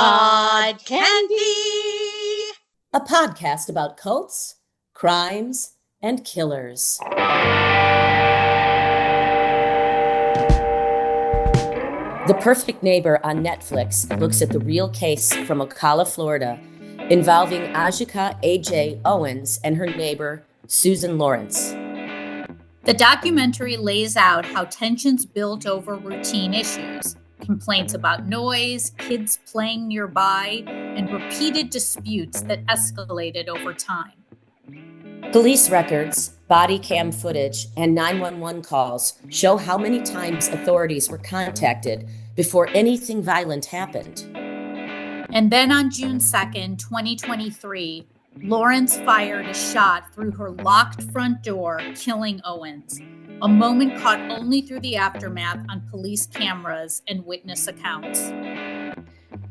Pod Candy! A podcast about cults, crimes, and killers. The Perfect Neighbor on Netflix looks at the real case from Ocala, Florida, involving Ajika A.J. Owens and her neighbor, Susan Lawrence. The documentary lays out how tensions built over routine issues, complaints about noise, kids playing nearby, and repeated disputes that escalated over time. Police records, body cam footage, and 911 calls show how many times authorities were contacted before anything violent happened. And then on June 2nd, 2023, Lawrence fired a shot through her locked front door, killing Owens. A moment caught only through the aftermath on police cameras and witness accounts.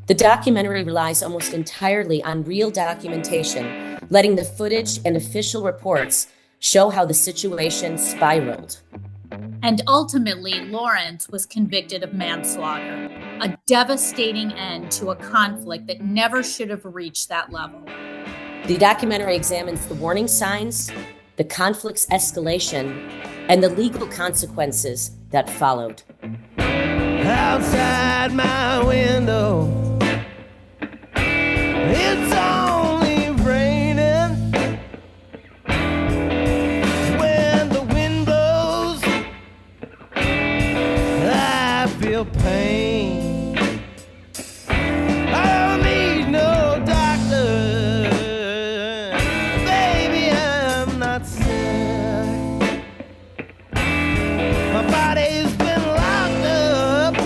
The documentary relies almost entirely on real documentation, letting the footage and official reports show how the situation spiraled. And ultimately, Lawrence was convicted of manslaughter, a devastating end to a conflict that never should have reached that level. The documentary examines the warning signs, the conflict's escalation, and the legal consequences that followed. Outside my window, it's only raining. When the wind blows, I feel pain. I don't need no doctor, baby, I'm not sick. My body's been locked up,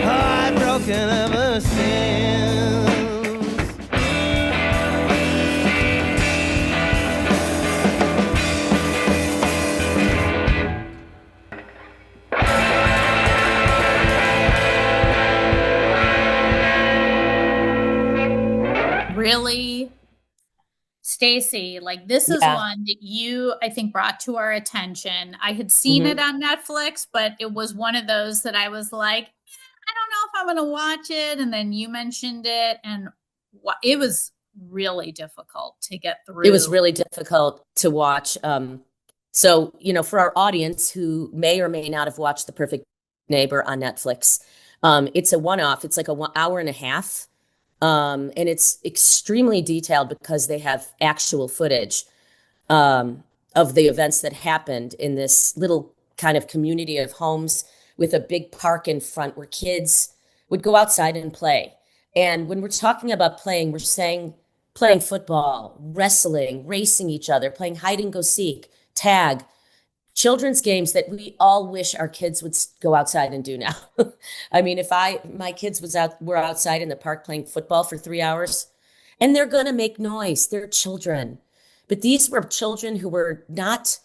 heartbroken ever since. Really, Stacey, like this is one that you, I think, brought to our attention. I had seen it on Netflix, but it was one of those that I was like, I don't know if I'm going to watch it. And then you mentioned it, and it was really difficult to get through. It was really difficult to watch. So, for our audience who may or may not have watched The Perfect Neighbor on Netflix, it's a one-off. It's like a 1 hour and a half. And it's extremely detailed because they have actual footage of the events that happened in this little kind of community of homes with a big park in front where kids would go outside and play. And when we're talking about playing, we're saying playing football, wrestling, racing each other, playing hide and go seek, tag, children's games that we all wish our kids would go outside and do now. I mean, if my kids were outside in the park playing football for 3 hours, and they're going to make noise. They're children. But these were children who were not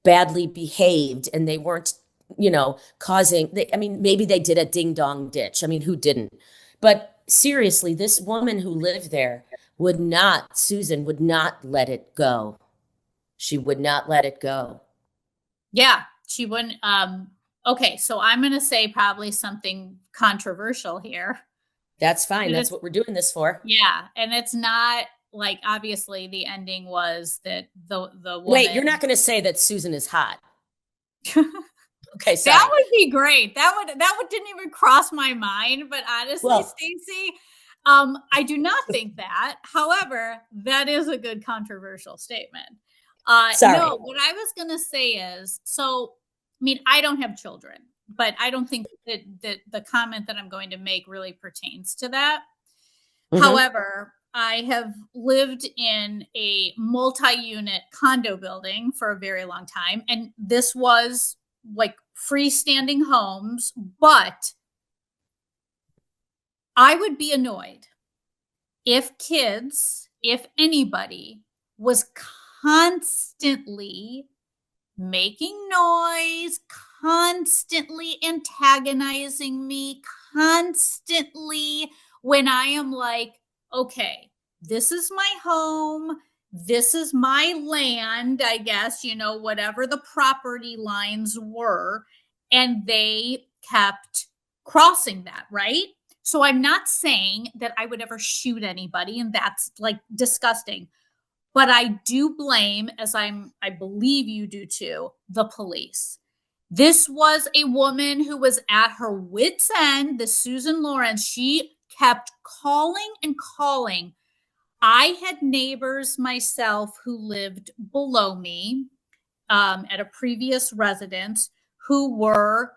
badly behaved, and they weren't, maybe they did a ding dong ditch. I mean, who didn't? But seriously, this woman who lived there Susan would not let it go. She would not let it go. Yeah, she wouldn't. Okay, so I'm going to say probably something controversial here. That's fine. That's what we're doing this for. Yeah, and it's not like, obviously the ending was that the woman. Wait, you're not going to say that Susan is hot. Okay, sorry. That would be great. That didn't even cross my mind. But honestly, Stacey, I do not think that. However, that is a good controversial statement. Sorry. No, what I was going to say is, I don't have children, but I don't think that the comment that I'm going to make really pertains to that. Mm-hmm. However, I have lived in a multi-unit condo building for a very long time, and this was like freestanding homes, but I would be annoyed if anybody was constantly making noise, constantly antagonizing me, constantly when I am like, okay, this is my home, this is my land, I guess, whatever the property lines were, and they kept crossing that, right? So I'm not saying that I would ever shoot anybody, and that's like disgusting. But I do blame, as I believe you do too, the police. This was a woman who was at her wit's end, the Susan Lawrence. She kept calling and calling. I had neighbors myself who lived below me at a previous residence who were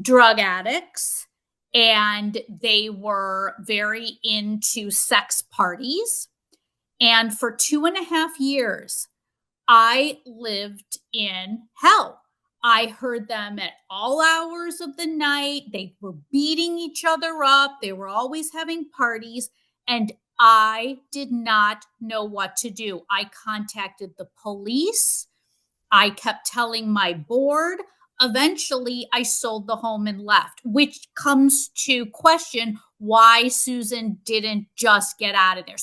drug addicts, and they were very into sex parties. And for 2.5 years, I lived in hell. I heard them at all hours of the night. They were beating each other up. They were always having parties. And I did not know what to do. I contacted the police. I kept telling my board. Eventually, I sold the home and left, which comes to question why Susan didn't just get out of there.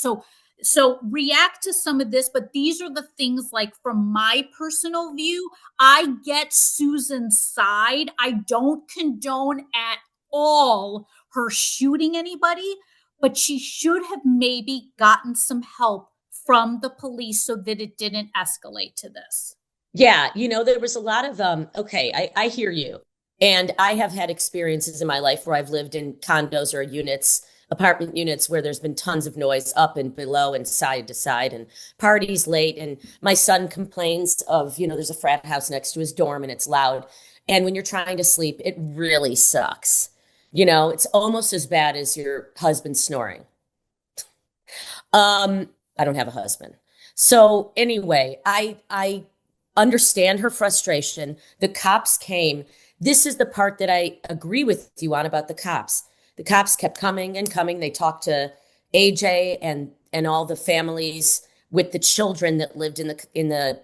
So react to some of this, but these are the things, like, from my personal view, I get Susan's side. I don't condone at all her shooting anybody, but she should have maybe gotten some help from the police so that it didn't escalate to this. Yeah, there was a lot of okay, I hear you. And I have had experiences in my life where I've lived in condos or units, apartment units, where there's been tons of noise up and below and side to side, and parties late. And my son complains of, there's a frat house next to his dorm and it's loud. And when you're trying to sleep, it really sucks. It's almost as bad as your husband snoring. I don't have a husband. So anyway, I understand her frustration. The cops came. This is the part that I agree with you on about the cops. The cops kept coming and coming. They talked to AJ and all the families with the children that lived in the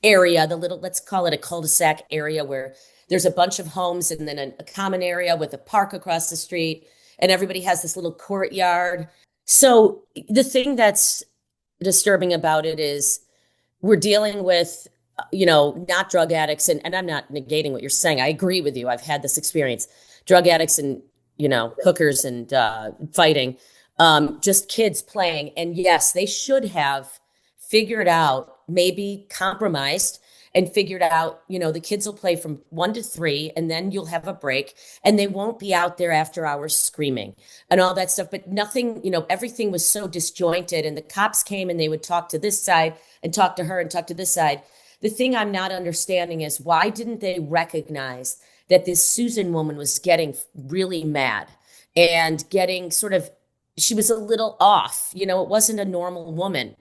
area, the little, let's call it a cul-de-sac area, where there's a bunch of homes and then a common area with a park across the street, and everybody has this little courtyard. So the thing that's disturbing about it is we're dealing with, not drug addicts. And I'm not negating what you're saying. I agree with you. I've had this experience. Drug addicts and, hookers and fighting, just kids playing. And yes, they should have figured out, maybe compromised and figured out, the kids will play from 1 to 3 and then you'll have a break and they won't be out there after hours screaming and all that stuff. But nothing, everything was so disjointed, and the cops came and they would talk to this side and talk to her and talk to this side. The thing I'm not understanding is, why didn't they recognize that this Susan woman was getting really mad and getting she was a little off, it wasn't a normal woman,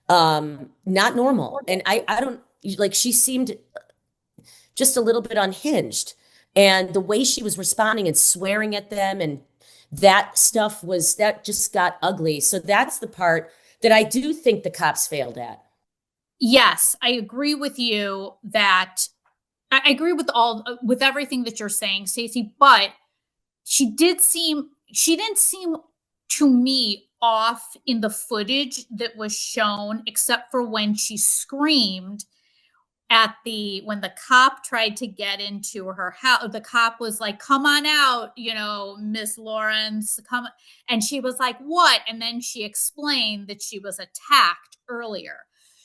not normal. And I don't, she seemed just a little bit unhinged, and the way she was responding and swearing at them and that stuff that just got ugly. So that's the part that I do think the cops failed at. Yes, I agree with you that I agree with everything that you're saying, Stacey, but she didn't seem to me off in the footage that was shown, except for when she screamed when the cop tried to get into her house. The cop was like, "Come on out, Miss Lawrence, come." And she was like, "What?" And then she explained that she was attacked earlier.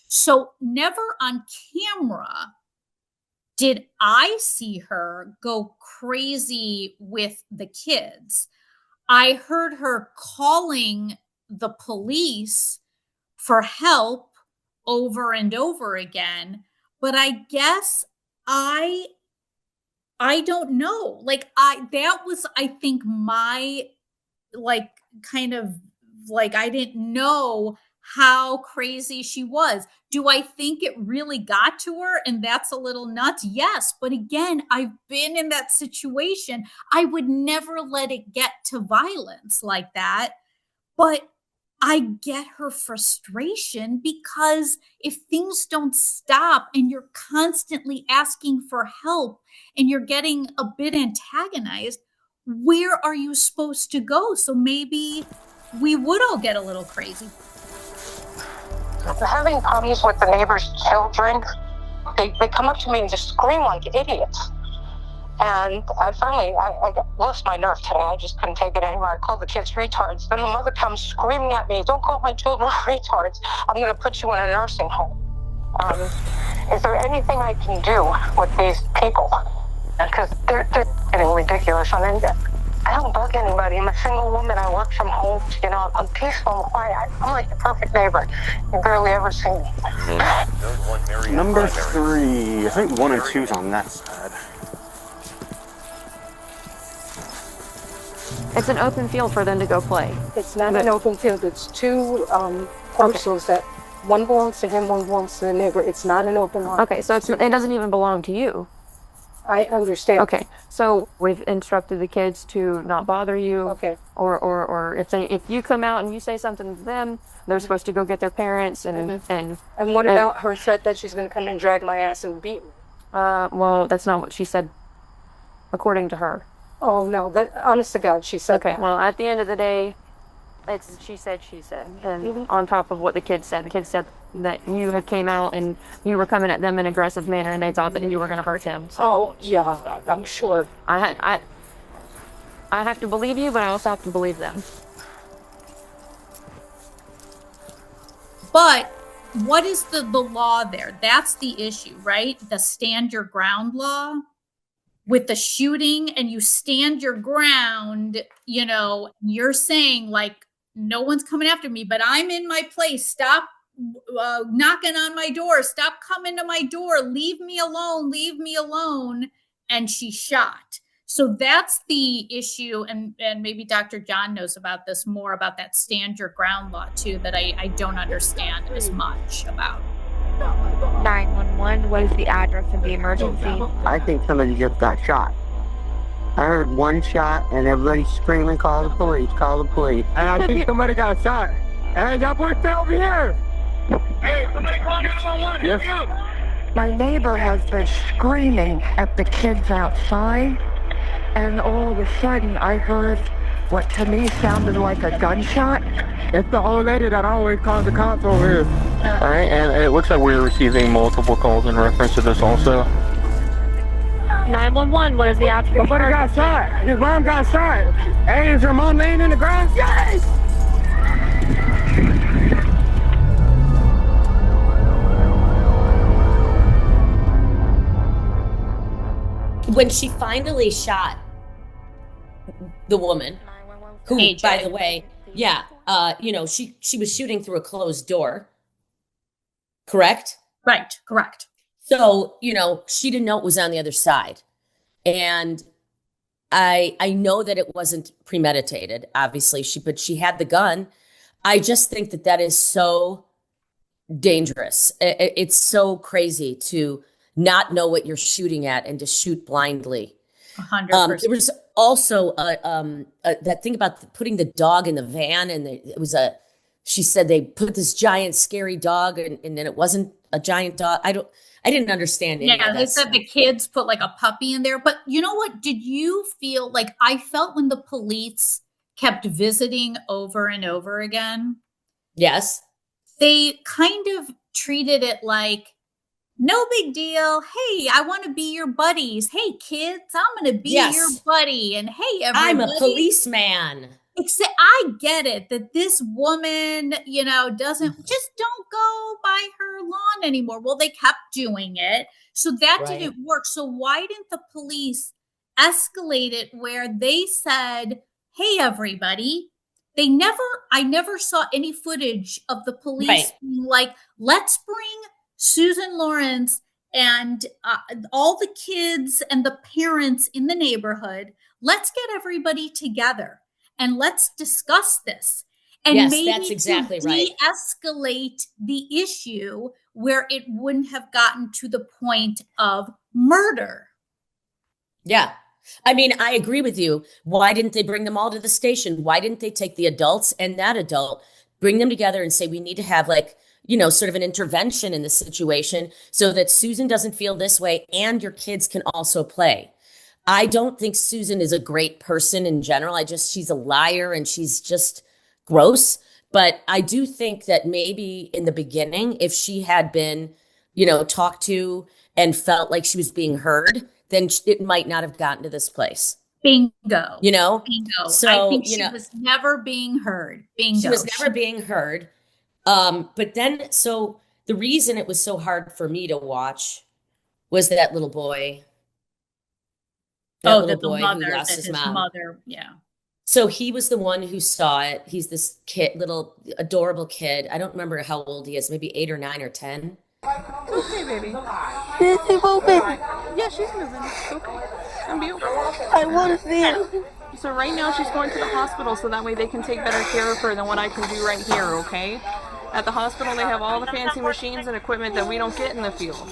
So never on camera did I see her go crazy with the kids. I heard her calling the police for help over and over again, but I guess I don't know. That was, I think, my, kind of, I didn't know how crazy she was. Do I think it really got to her and that's a little nuts? Yes. But again, I've been in that situation. I would never let it get to violence like that. But I get her frustration, because if things don't stop and you're constantly asking for help and you're getting a bit antagonized, where are you supposed to go? So maybe we would all get a little crazy. I'm having problems with the neighbors' children. They come up to me and just scream like idiots. And I finally, I lost my nerve today. I just couldn't take it anymore. I called the kids retards. Then the mother comes screaming at me, "Don't call my children retards. I'm going to put you in a nursing home." Is there anything I can do with these people? Because they're getting ridiculous. I mean, I don't bug anybody. I'm a single woman. I work from home. You know, I'm peaceful and quiet. I'm like the perfect neighbor. You barely ever see me. Number 3. I think 1 and 2's on that side. It's an open field for them to go play. It's not an open field. It's two parcels that one belongs to him, one belongs to the neighbor. It's not an open lot. Okay, so it doesn't even belong to you. I understand. Okay, so we've instructed the kids to not bother you. Okay. Or if you come out and you say something to them, they're supposed to go get their parents and what about her threat that she's going to come and drag my ass and beat me? well, that's not what she said, according to her. Oh no, that honest to God, she said Okay, that. well, at the end of the day, it's she said, and on top of what the kids said that you had came out and you were coming at them in an aggressive manner, and they thought that you were going to hurt him. So Oh yeah, I'm sure. I have to believe you, but I also have to believe them. But what is the law there? That's the issue, right? The stand your ground law with the shooting, and you stand your ground, you know, you're saying like, no one's coming after me, but I'm in my place. Stop knocking on my door. Stop coming to my door. Leave me alone. Leave me alone. And she shot. So that's the issue. And maybe Dr. John knows about this more, about that stand your ground law too, that I don't understand as much about. 911, what is the address of the emergency? I think somebody just got shot. I heard one shot and everybody screaming, "Call the police, call the police." And I think somebody got shot. Hey, that boy, stay over here! Hey, somebody call 911. Yes. My neighbor has been screaming at the kids outside, and all of a sudden I heard what to me sounded like a gunshot. It's the old lady that always calls the cops over here. Alright, and it looks like we're receiving multiple calls in reference to this also. 911, what is the address? Somebody got shot! His mom got shot! Hey, is your mom laying in the grass? Yes! When she finally shot the woman, who, AJ. by the way, yeah, you know, she was shooting through a closed door, correct? Right. Correct. So, you know, she didn't know it was on the other side. And I know that it wasn't premeditated, obviously, but she had the gun. I just think that is so dangerous. It's so crazy to not know what you're shooting at and to shoot blindly. 100%. There was also that thing about putting the dog in the van, and she said they put this giant scary dog, and then it wasn't a giant dog. I didn't understand any Yeah, of they that said stuff. the kids put like a puppy in there. But you know what? Did you feel like I felt when the police kept visiting over and over again? Yes. They kind of treated it like, no big deal. Hey, I want to be your buddies. Hey, kids, I'm going to be Yes. your buddy. And hey, I'm everybody. a policeman. Except I get it that this woman, you know, just don't go by her lawn anymore. Well, they kept doing it. So that Right. didn't work. So why didn't the police escalate it where they said, hey, everybody? I never saw any footage of the police Right. being like, let's bring Susan Lawrence and all the kids and the parents in the neighborhood. Let's get everybody together and let's discuss this. And Yes, maybe that's exactly to right. de-escalate the issue where it wouldn't have gotten to the point of murder. Yeah. I mean, I agree with you. Why didn't they bring them all to the station? Why didn't they take the adults and that adult, bring them together and say, we need to have like, you know, sort of an intervention in the situation so that Susan doesn't feel this way and your kids can also play. I don't think Susan is a great person in general. She's a liar and she's just gross. But I do think that maybe in the beginning, if she had been, you know, talked to and felt like she was being heard, then it might not have gotten to this place. Bingo. You know? Bingo. So, I think she was never being heard. Bingo. She was never being heard. But then, so the reason it was so hard for me to watch was that little boy. That little boy who lost his mom. Yeah. So he was the one who saw it. He's this kid, little adorable kid. I don't remember how old he is, maybe 8 or 9 or 10. Okay, baby. Is she moving? Yeah, she's moving. It's okay. I'll be okay. I want to see her. So right now she's going to the hospital so that way they can take better care of her than what I can do right here, okay? At the hospital they have all the fancy machines and equipment that we don't get in the field.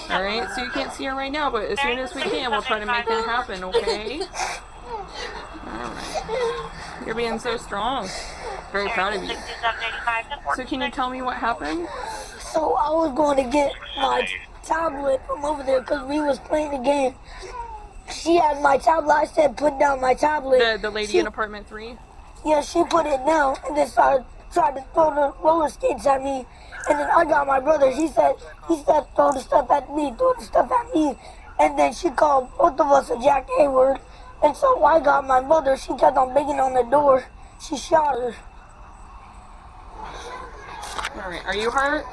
All right, so you can't see her right now, but as soon as we can, we'll try to make that happen, okay? All right. You're being so strong. Very proud of you. So can you tell me what happened? So I was going to get my tablet from over there because we was playing the game. She had my tablet. I said, put down my tablet. The lady in apartment 3? Yeah, she put it down and then tried to throw the roller skates at me. And then I got my brother. He said, throw the stuff at me, throw the stuff at me. And then she called both of us a Jack A-word. And so I got my mother. She kept on banging on the door. She shot her. All right, are you hurt?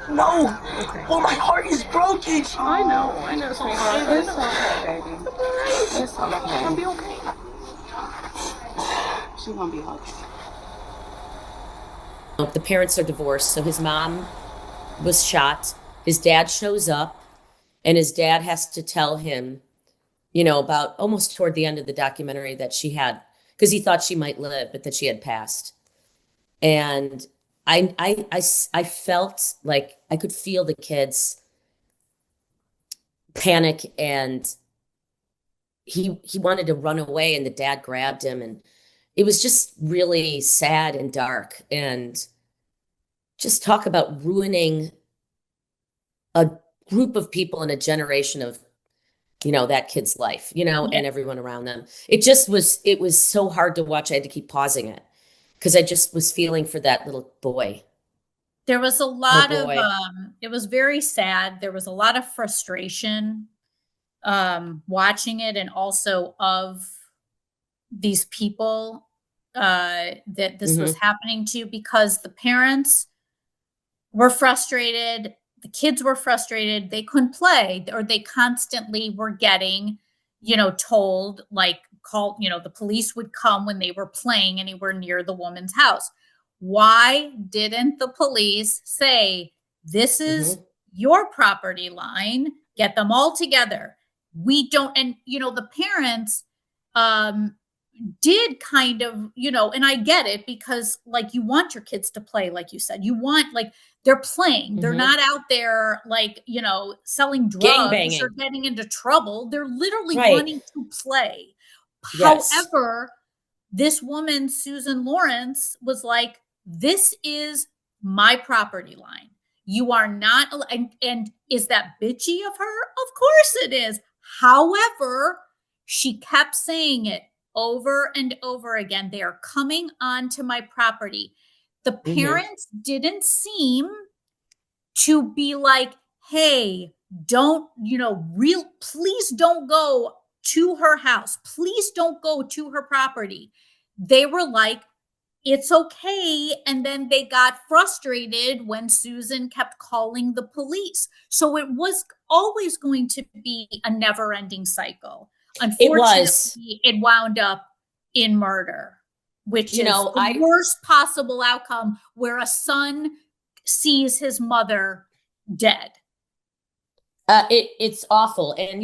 No. Okay. Well, my heart is broken. I know, sweetheart. It's okay, baby. It's okay. She's gonna be okay. She's gonna be okay. The parents are divorced, so his mom was shot. His dad shows up, and his dad has to tell him, about almost toward the end of the documentary that she had, because he thought she might live, but that she had passed. And I felt like I could feel the kids panic, and he wanted to run away, and the dad grabbed him, and it was just really sad and dark, and just talk about ruining a group of people in a generation of, that kid's life, and everyone around them. It was so hard to watch. I had to keep pausing it because I just was feeling for that little boy. There was a lot of, it was very sad. There was a lot of frustration watching it, and also of these people that this was happening to, because the parents were frustrated. The kids were frustrated. They couldn't play, or they constantly were getting, told, like, the police would come when they were playing anywhere near the woman's house. Why didn't the police say, this is your property line, get them all together? We don't, and, the parents did kind of, and I get it, because, like, you want your kids to play, like you said, you want, like, they're playing. They're not out there, like, selling drugs or getting into trouble. They're literally wanting to play. Yes. However, this woman, Susan Lawrence, was like, this is my property line. You are not, and is that bitchy of her? Of course it is. However, she kept saying it over and over again. They are coming onto my property. The parents didn't seem to be like, hey, don't, please don't go to her house. Please don't go to her property. They were like, it's okay. And then they got frustrated when Susan kept calling the police. So it was always going to be a never-ending cycle. Unfortunately, it wound up in murder, which is the worst possible outcome, where a son sees his mother dead. It's awful. And,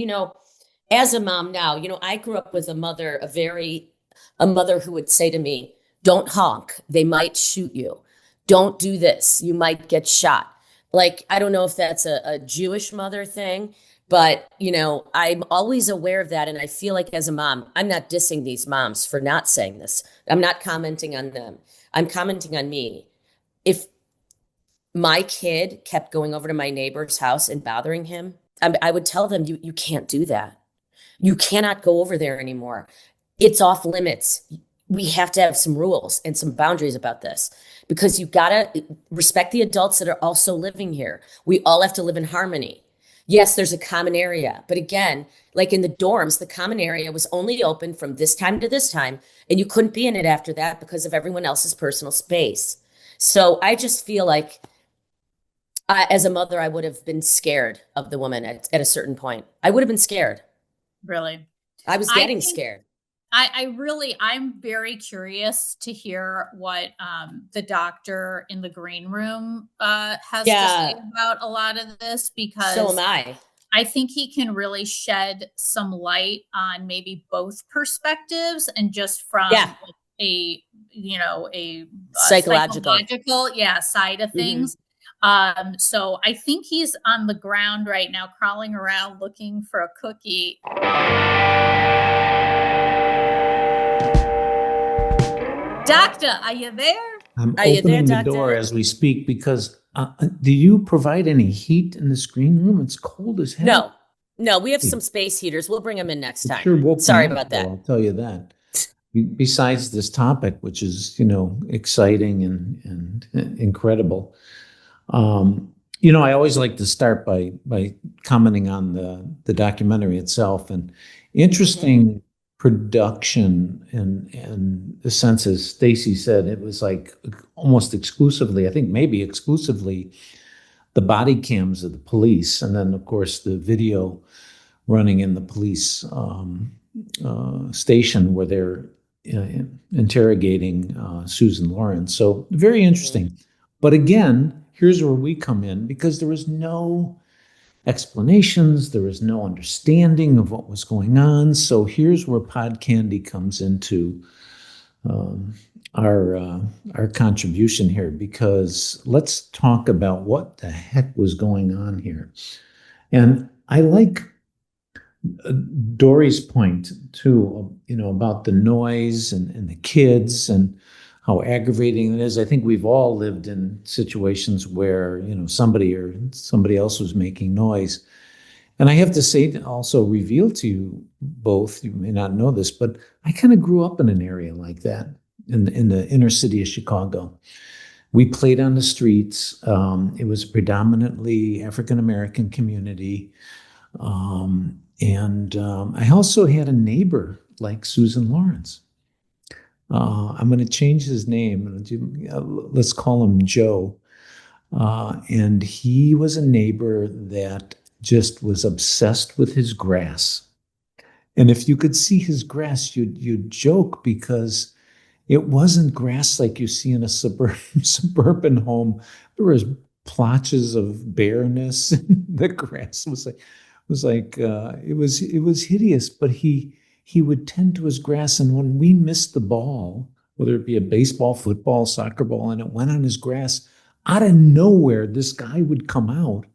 as a mom now, I grew up with a mother who would say to me, don't honk. They might shoot you. Don't do this. You might get shot. Like, I don't know if that's a Jewish mother thing, but, I'm always aware of that. And I feel like as a mom, I'm not dissing these moms for not saying this. I'm not commenting on them. I'm commenting on me. If my kid kept going over to my neighbor's house and bothering him, I would tell them, you can't do that. You cannot go over there anymore. It's off limits. We have to have some rules and some boundaries about this, because you got to respect the adults that are also living here. We all have to live in harmony. Yes, there's a common area, but again, like in the dorms, the common area was only open from this time to this time, and you couldn't be in it after that because of everyone else's personal space. So I just feel like, as a mother, I would have been scared of the woman at a certain point. I would have been scared. Really. I was I getting think scared. I'm very curious to hear what the doctor in the green room has to say Yeah, about a lot of this, so because am I. I think he can really shed some light on maybe both perspectives, and just Yeah, from like a a psychological. psychological side of Hmm. things. So I think he's on the ground right now, crawling around looking for a cookie. Doctor, are you there? I'm Are you there, opening the door doctor? as we speak because do you provide any heat in the screen room? It's cold as hell. No, we have some space heaters. We'll bring them in next It time. sure woke Sorry me up, about though, that. I'll tell you that. Besides this topic, which is, exciting and incredible. I always like to start by commenting on the documentary itself, and interesting production, and the sense, as Stacey said, it was like almost exclusively, I think maybe exclusively, the body cams of the police, and then of course the video running in the police station where they're interrogating Susan Lawrence. So very interesting. But again, here's where we come in, because there was no explanations, there was no understanding of what was going on. So here's where Pod Candy comes into our contribution here, because let's talk about what the heck was going on here. And I like Dory's point too, about the noise and the kids and how aggravating it is. I think we've all lived in situations where, somebody or somebody else was making noise. And I have to say, to also reveal to you both, you may not know this, but I kind of grew up in an area like that in the inner city of Chicago. We played on the streets. It was predominantly African-American community. I also had a neighbor like Susan Lawrence. I'm going to change his name. Let's call him Joe. And he was a neighbor that just was obsessed with his grass. And if you could see his grass, you'd joke, because it wasn't grass like you see in a suburban home. There was plotches of bareness. The grass was like it was hideous. But he would tend to his grass, and when we missed the ball, whether it be a baseball, football, soccer ball, and it went on his grass, out of nowhere, this guy would come out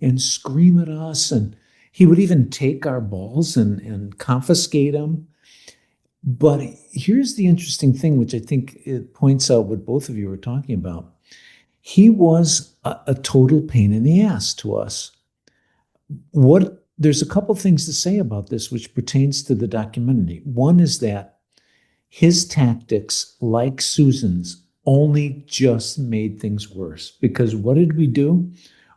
and scream at us, and he would even take our balls and confiscate them. But here's the interesting thing, which I think it points out what both of you were talking about. He was a total pain in the ass to us. There's a couple things to say about this, which pertains to the documentary. One is that his tactics, like Susan's, only just made things worse. Because what did we do?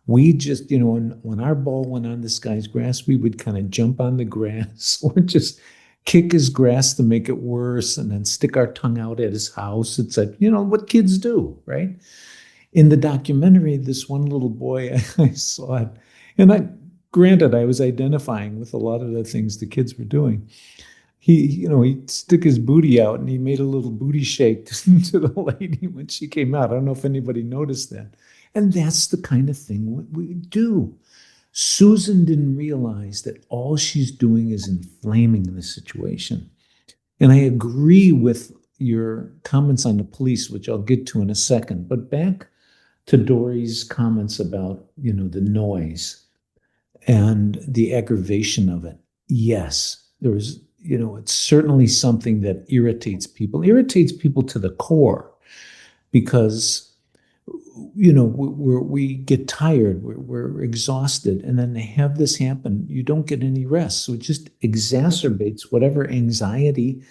We just, when our ball went on this guy's grass, we would kind of jump on the grass or just kick his grass to make it worse, and then stick our tongue out at his house. It's like, what kids do, right? In the documentary, this one little boy, I saw it, and granted, I was identifying with a lot of the things the kids were doing. He'd stick his booty out, and he made a little booty shake to the lady when she came out. I don't know if anybody noticed that. And that's the kind of thing we do. Susan didn't realize that all she's doing is inflaming the situation. And I agree with your comments on the police, which I'll get to in a second. But back to Dory's comments about, the noise and the aggravation of it. Yes, there was, it's certainly something that irritates people to the core, because we get tired, we're exhausted, and then they have this happen. You don't get any rest, so it just exacerbates whatever anxiety,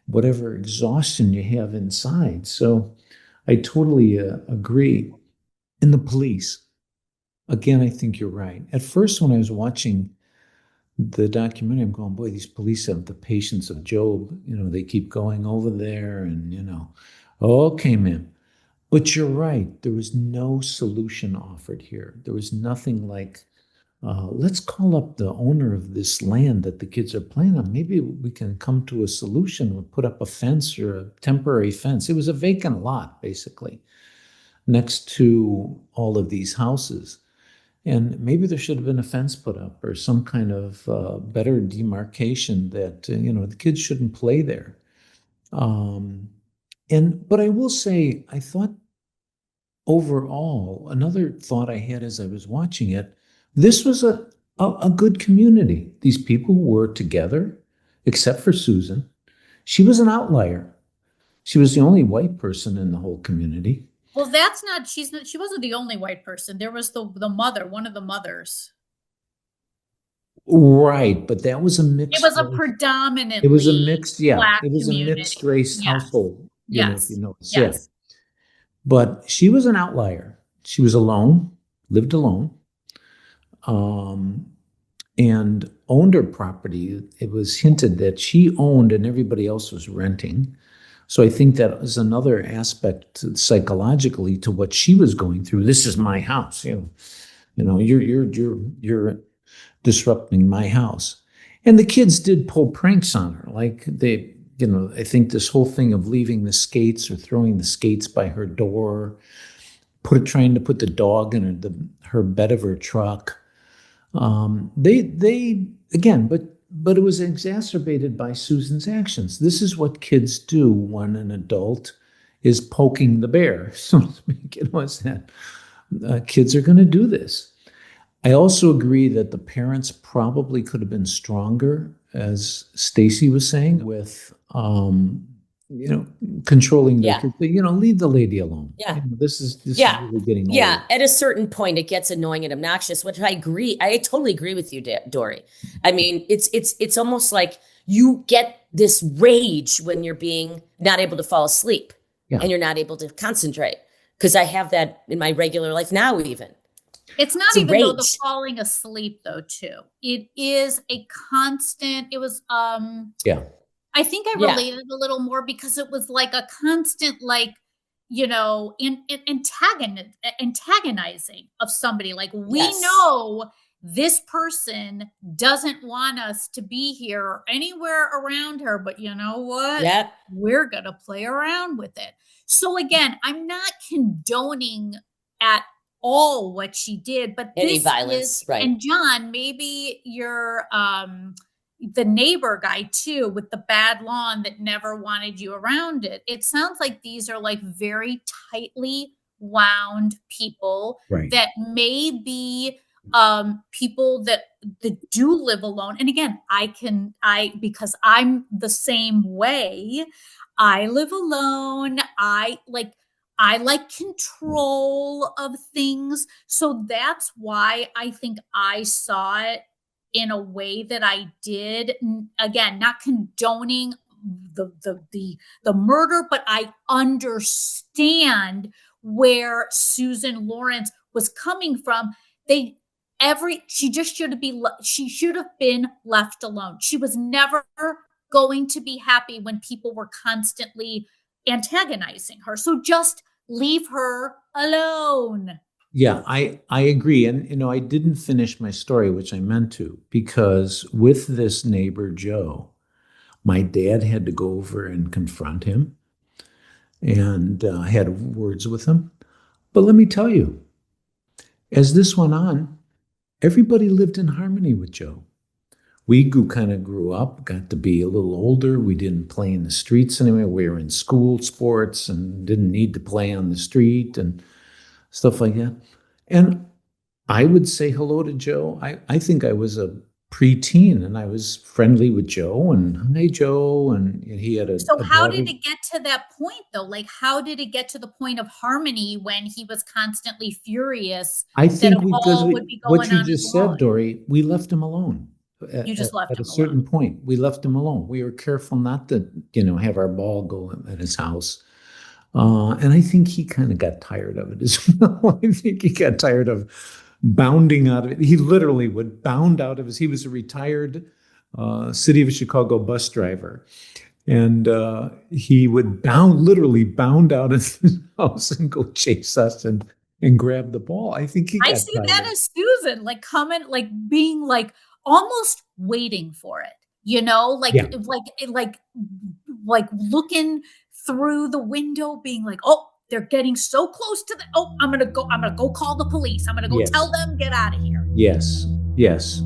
whatever exhaustion you have inside. So I totally agree. In the police, again, I think you're right. At first, when I was watching the documentary, I'm going, boy, these police have the patience of Job. They keep going over there and, okay, ma'am. But you're right. There was no solution offered here. There was nothing like, let's call up the owner of this land that the kids are playing on. Maybe we can come to a solution. We'll put up a fence or a temporary fence. It was a vacant lot, basically, next to all of these houses. And maybe there should have been a fence put up or some kind of better demarcation that, the kids shouldn't play there. But I will say, I thought overall, another thought I had as I was watching it, this was a good community. These people were together, except for Susan. She was an outlier. She was the only white person in the whole community. Well, she wasn't the only white person. There was the mother, one of the mothers. Right, but that was a mixed. It was a predominantly. It was a mixed, Black it was community. a mixed race household. Yes. If you notice. Yes. Yeah. But she was an outlier. She was alone, lived alone, and owned her property. It was hinted that she owned and everybody else was renting. So I think that is another aspect psychologically to what she was going through. This is my house. You're disrupting my house. And the kids did pull pranks on her. Like I think this whole thing of leaving the skates or throwing the skates by her door, trying to put the dog in her bed of her truck. They again, but it was exacerbated by Susan's actions. This is what kids do when an adult is poking the bear, so to speak. Kids are going to do this. I also agree that the parents probably could have been stronger, as Stacey was saying, with controlling the kids. Leave the lady alone. Yeah. This is really getting old. Yeah. At a certain point, it gets annoying and obnoxious, which I agree. I totally agree with you, Dori. I mean, it's almost like you get this rage when you're being not able to fall asleep and you're not able to concentrate. Because I have that in my regular life now, even. It's not even though the falling asleep though, too. It is a constant, it was, I think I related a little more because it was like a constant, antagonizing of somebody. Like, we know this person doesn't want us to be here or anywhere around her, but you know what? Yep. We're going to play around with it. So again, I'm not condoning at all what she did, but any violence, right? And John, maybe you're the neighbor guy too, with the bad lawn that never wanted you around it. It sounds like these are like very tightly wound people that may be people that do live alone. And again, because I'm the same way. I live alone. I like control of things. So that's why I think I saw it in a way that I did. Again, not condoning the murder, but I understand where Susan Lawrence was coming from. She should have been left alone. She was never going to be happy when people were constantly antagonizing her. So just leave her alone. Yeah, I agree. And, I didn't finish my story, which I meant to, because with this neighbor, Joe, my dad had to go over and confront him and had words with him. But let me tell you, as this went on, everybody lived in harmony with Joe. We grew up, got to be a little older. We didn't play in the streets anymore. We were in school sports and didn't need to play on the street and stuff like that. And I would say hello to Joe. I think I was a preteen and I was friendly with Joe and, hey, Joe. And he had how did it get to that point though? Like, how did it get to the point of harmony when he was constantly furious? I think because what you just said, Dori, we left him alone. You just left him at a certain point. We left him alone. We were careful not to, have our ball go at his house. And I think he kind of got tired of it as well. I think he got tired of bounding out of it. He literally would bound out of his, he was a retired City of Chicago bus driver. And he would literally bound out of his house and go chase us and grab the ball. I think he got I see tired. that as Susan, like coming, like being like almost waiting for it, like, Yeah. like looking through the window, being like, oh, they're getting so close to I'm gonna go call the police. I'm gonna go Yes. tell them, get out of here. Yes. Yes.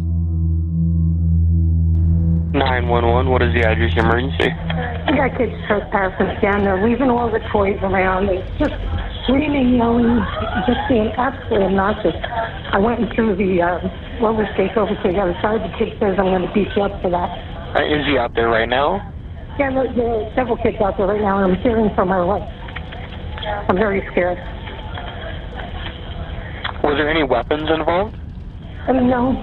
911, what is the address of emergency? I got kids trespassing again. They're leaving all the toys around. They're just screaming, yelling, just being absolutely obnoxious. I went and threw the roller skates over to the other side. The kid says I'm going to beat you up for that. Is he out there right now? Yeah, there are several kids out there right now, and I'm hearing from my wife. I'm very scared. Was there any weapons involved? No.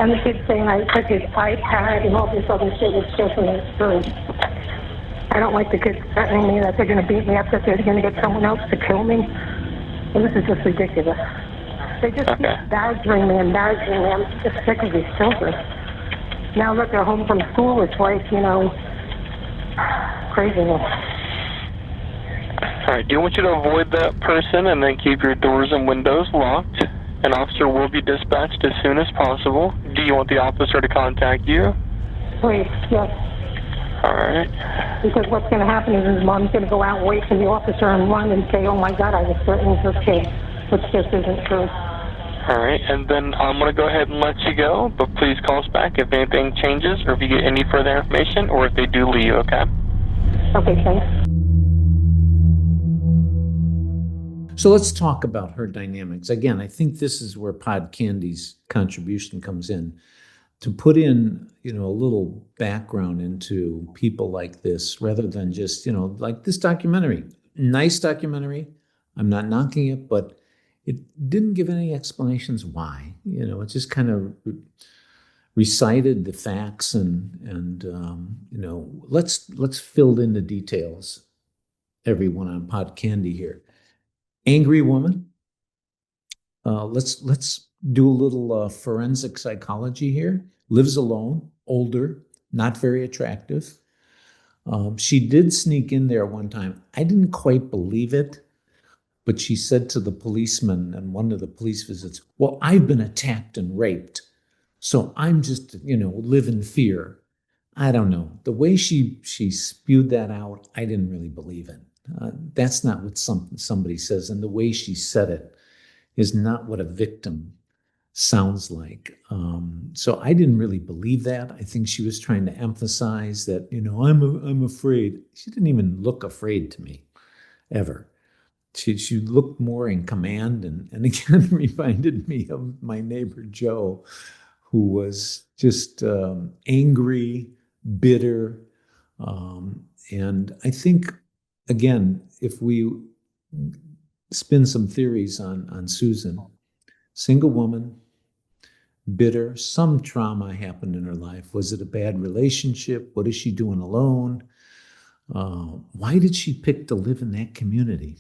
And the kid's saying I took his iPad and all this other shit. It's just absurd. I don't like the kids threatening me that they're going to beat me up, that they're going to get someone else to kill me. And this is just ridiculous. They just keep badgering me. I'm just sick of these children. Now that they're home from school, it's like, craziness. All right, do you want you to avoid that person and then keep your doors and windows locked? An officer will be dispatched as soon as possible. Do you want the officer to contact you? Please, yes. All right. Because what's going to happen is his mom's going to go out and wait for the officer and run and say, oh my God, I was threatening this kid, which just isn't true. All right, and then I'm going to go ahead and let you go, but please call us back if anything changes or if you get any further information or if they do leave, okay? Okay, thanks. So let's talk about her dynamics. Again, I think this is where Pod Candy's contribution comes in, to put in, a little background into people like this, rather than just, like this documentary. Nice documentary. I'm not knocking it, but it didn't give any explanations why. It just kind of recited the facts and let's fill in the details. Everyone on Pod Candy here. Angry woman. Let's do a little forensic psychology here. Lives alone, older, not very attractive. She did sneak in there one time. I didn't quite believe it, but she said to the policeman in one of the police visits, well, I've been attacked and raped, so I'm just, live in fear. I don't know. The way she spewed that out, I didn't really believe it. That's not what somebody says, and the way she said it is not what a victim sounds like. So I didn't really believe that. I think she was trying to emphasize that, I'm afraid. She didn't even look afraid to me, ever. She looked more in command, and again reminded me of my neighbor Joe, who was just angry, bitter, and I think, again, if we spin some theories on Susan, single woman, bitter, some trauma happened in her life. Was it a bad relationship? What is she doing alone? Why did she pick to live in that community?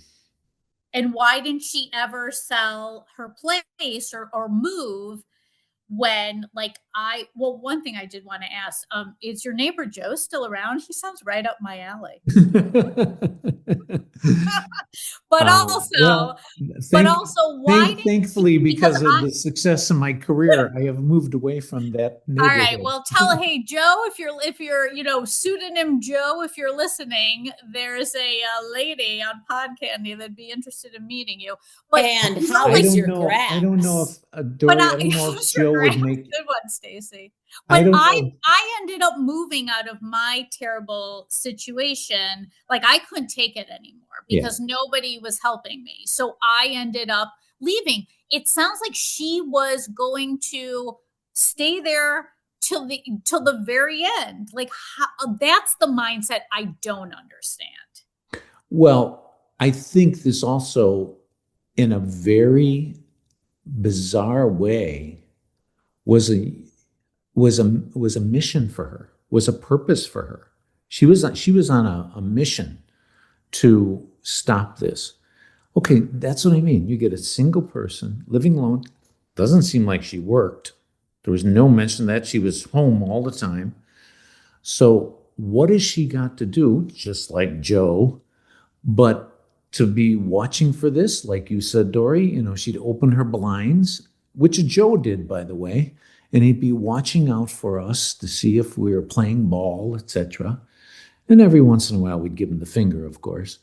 And why didn't she ever sell her place or move when, one thing I did want to ask, is your neighbor Joe still around? He sounds right up my alley. But also, why? Thankfully, because of the success of my career, I have moved away from that neighborhood. All right. Well, hey Joe, if you're pseudonym Joe, if you're listening, there's a lady on Pod Candy that'd be interested in meeting you. But and how is your grass? I don't know if Dori, I don't know if Joe would make good one, Stacey. But I ended up moving out of my terrible situation. Like, I couldn't take it anymore because nobody was helping me. So I ended up leaving. It sounds like she was going to stay there till the very end. Like, that's the mindset I don't understand. Well, I think this also, in a very bizarre way, was a mission for her, was a purpose for her. She was on a mission to stop this. Okay, that's what I mean. You get a single person living alone. Doesn't seem like she worked. There was no mention that she was home all the time. So what has she got to do, just like Joe, but to be watching for this, like you said, Dori, she'd open her blinds, which Joe did, by the way, and he'd be watching out for us to see if we were playing ball, etc. And every once in a while, we'd give him the finger, of course.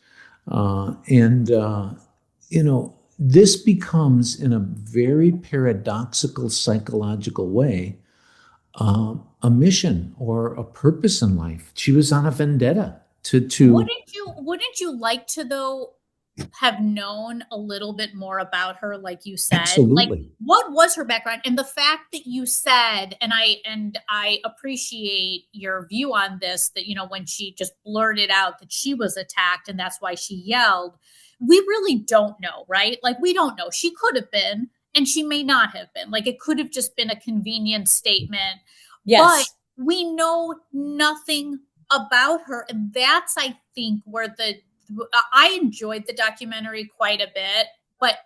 This becomes, in a very paradoxical psychological way, a mission or a purpose in life. She was on a vendetta to. Wouldn't you like to, though, have known a little bit more about her, like you said? Absolutely. Like, what was her background? And the fact that you said, and I appreciate your view on this, that when she just blurted out that she was attacked and that's why she yelled, we really don't know, right? Like, we don't know. She could have been, and she may not have been. Like, it could have just been a convenient statement. Yes. But we know nothing about her. And that's, I think, where I enjoyed the documentary quite a bit, but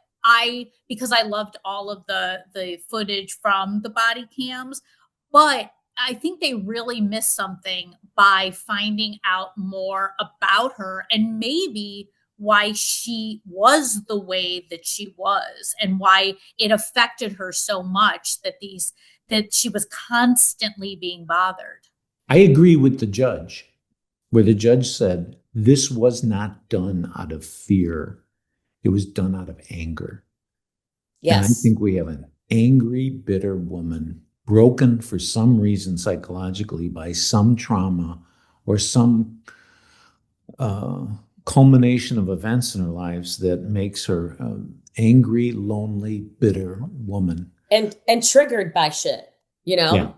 because I loved all of the footage from the body cams, but I think they really missed something by finding out more about her and maybe why she was the way that she was and why it affected her so much that she was constantly being bothered. I agree with the judge, where the judge said this was not done out of fear. It was done out of anger. Yes. And I think we have an angry, bitter woman, broken for some reason psychologically by some trauma or some culmination of events in her lives that makes her angry, lonely, bitter woman. And triggered by shit, Yeah.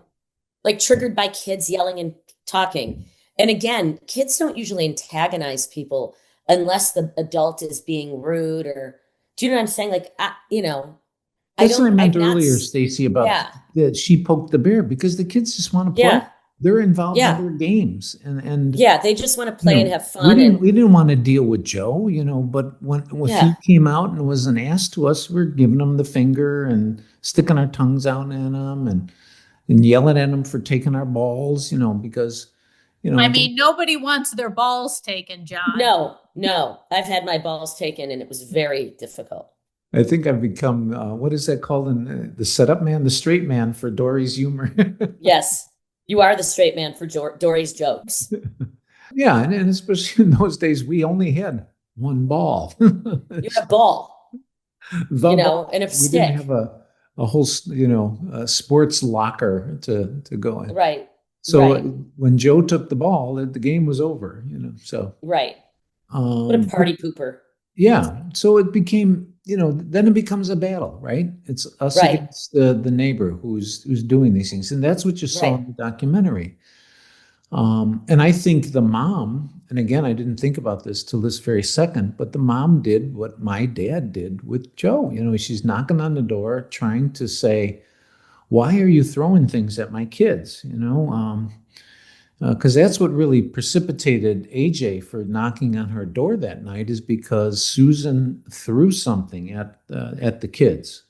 like triggered by kids yelling and talking. And again, kids don't usually antagonize people unless the adult is being rude or, do you know what I'm saying? Like, That's what I meant earlier, Stacey, about that she poked the bear because the kids just want to play. Yeah. They're involved in their games. And yeah, they just want to play and have fun. We didn't want to deal with Joe, but when he came out and was an ass to us, we're giving him the finger and sticking our tongues out at him and yelling at him for taking our balls, because I mean, nobody wants their balls taken, John. No. I've had my balls taken and it was very difficult. I think I've become, what is that called? The setup man, the straight man for Dori's humor. Yes, you are the straight man for Dori's jokes. Yeah, and especially in those days, we only had one ball. You had a ball, and a stick. We didn't have a whole, sports locker to go in. Right. So when Joe took the ball, the game was over, so. Right. What a party pooper. Yeah. So it became, then it becomes a battle, right? It's us against the neighbor who's doing these things. And that's what you saw in the documentary. And I think the mom, and again, I didn't think about this till this very second, but the mom did what my dad did with Joe. She's knocking on the door, trying to say, why are you throwing things at my kids? Because that's what really precipitated AJ for knocking on her door that night, is because Susan threw something at the kids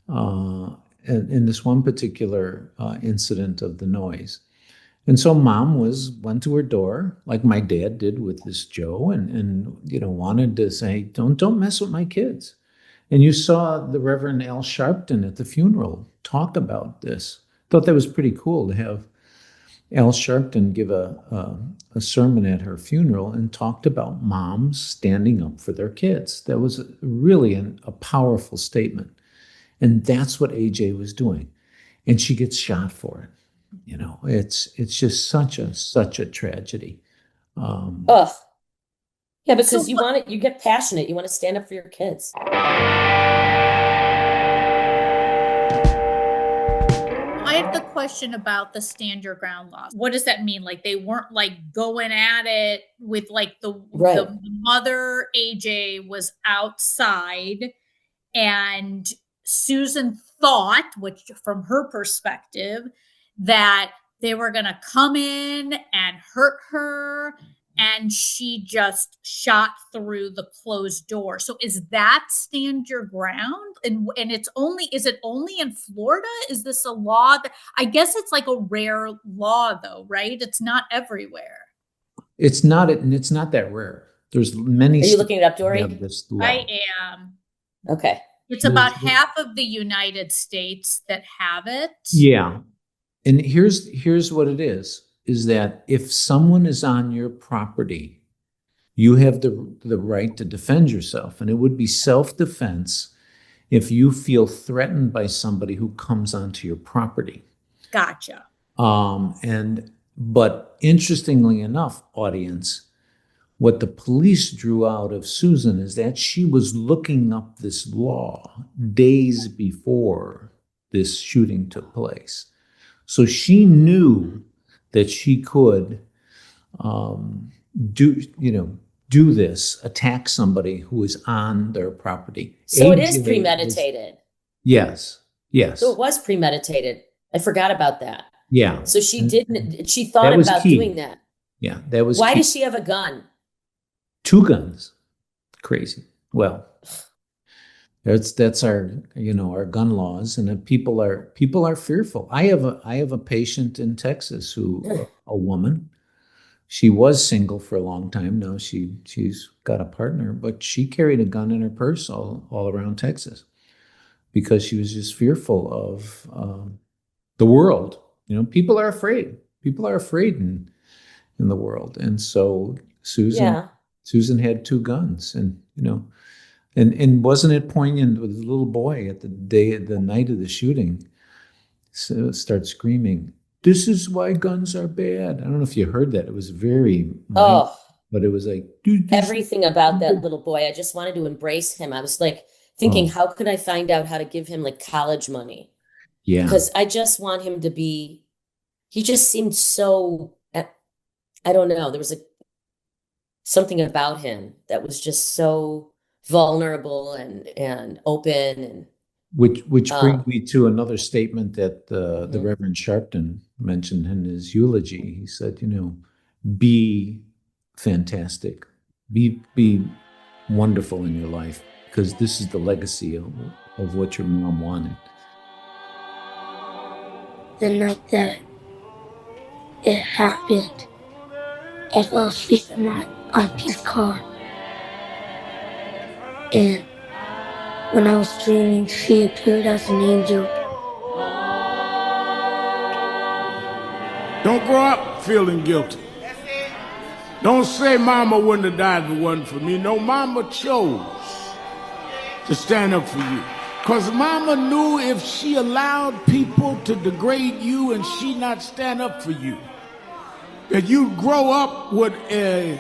in this one particular incident of the noise. And so mom went to her door, like my dad did with this Joe, and wanted to say, don't mess with my kids. And you saw the Reverend Al Sharpton at the funeral talk about this. Thought that was pretty cool to have Al Sharpton give a sermon at her funeral and talked about moms standing up for their kids. That was really a powerful statement. And that's what AJ was doing. And she gets shot for it. It's just such a tragedy. Ugh. Yeah, because you get passionate. You want to stand up for your kids. I have the question about the stand your ground laws. What does that mean? Like, they weren't like going at it with like the mother, AJ, was outside and Susan thought, which from her perspective, that they were going to come in and hurt her and she just shot through the closed door. So is that stand your ground? And is it only in Florida? Is this a law that, I guess it's like a rare law though, right? It's not everywhere. It's not that rare. There's many Are you states looking it up, that Dori? have this law. I am. Okay. It's about half of the United States that have it. Yeah. And here's what it is that if someone is on your property, you have the right to defend yourself. And it would be self-defense if you feel threatened by somebody who comes onto your property. Gotcha. But interestingly enough, audience, what the police drew out of Susan is that she was looking up this law days before this shooting took place. So she knew that she could do this, attack somebody who is on their property. So it is premeditated. Yes. So it was premeditated. I forgot about that. Yeah. So she thought about doing that. Yeah, that was Why key. does she have a gun? 2 guns. Crazy. Well, that's our our gun laws, and people are fearful. I have a patient in Texas a woman. She was single for a long time. Now she's got a partner, but she carried a gun in her purse all around Texas because she was just fearful of the world. People are afraid. People are afraid in the world, and so Susan had 2 guns, and and wasn't it poignant with the little boy at the night of the shooting? So starts screaming, "This is why guns are bad." I don't know if you heard that. It was very but it was like everything about that little boy. I just wanted to embrace him. I was like thinking, how could I find out how to give him like college money? Yeah. Because I just want him to be, he just seemed so, I don't know. There was something about him that was just so vulnerable and open, and which brings me to another statement that the Reverend Sharpton mentioned in his eulogy. He said, be fantastic, be wonderful in your life, because this is the legacy of what your mom wanted. The night that it happened, I fell asleep in my auntie's car. And when I was dreaming, she appeared as an angel. Don't grow up feeling guilty. Don't say mama wouldn't have died if it wasn't for me. No, mama chose to stand up for you. Because mama knew if she allowed people to degrade you and she not stand up for you, that you'd grow up with a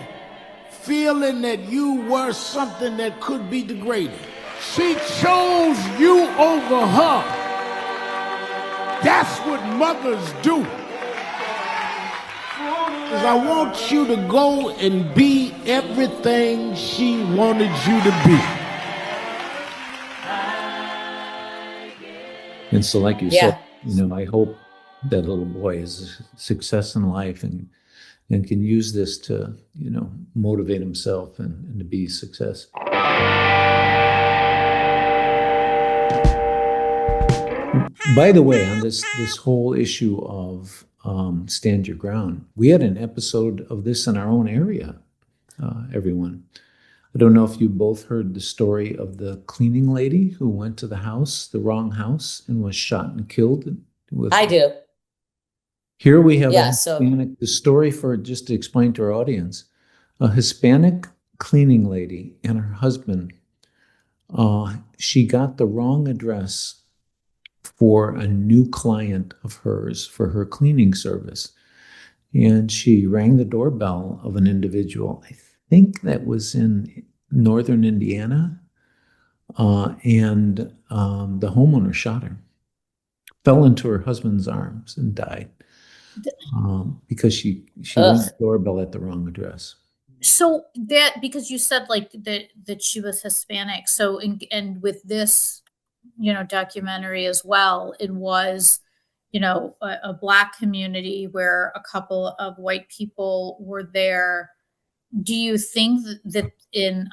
feeling that you were something that could be degraded. She chose you over her. That's what mothers do. Because I want you to go and be everything she wanted you to be. And so, like you said, I hope that little boy is a success in life and can use this to, motivate himself and to be a success. By the way, on this whole issue of stand your ground, we had an episode of this in our own area, everyone. I don't know if you both heard the story of the cleaning lady who went to the wrong house, and was shot and killed. I do. Here we have the story, for just to explain to our audience, a Hispanic cleaning lady and her husband, she got the wrong address for a new client of hers for her cleaning service. And she rang the doorbell of an individual, I think that was in northern Indiana, and the homeowner shot her, fell into her husband's arms and died because she rang the doorbell at the wrong address. So that, because you said like that she was Hispanic. So and with this, documentary as well, it was, a Black community where a couple of white people were there do you think that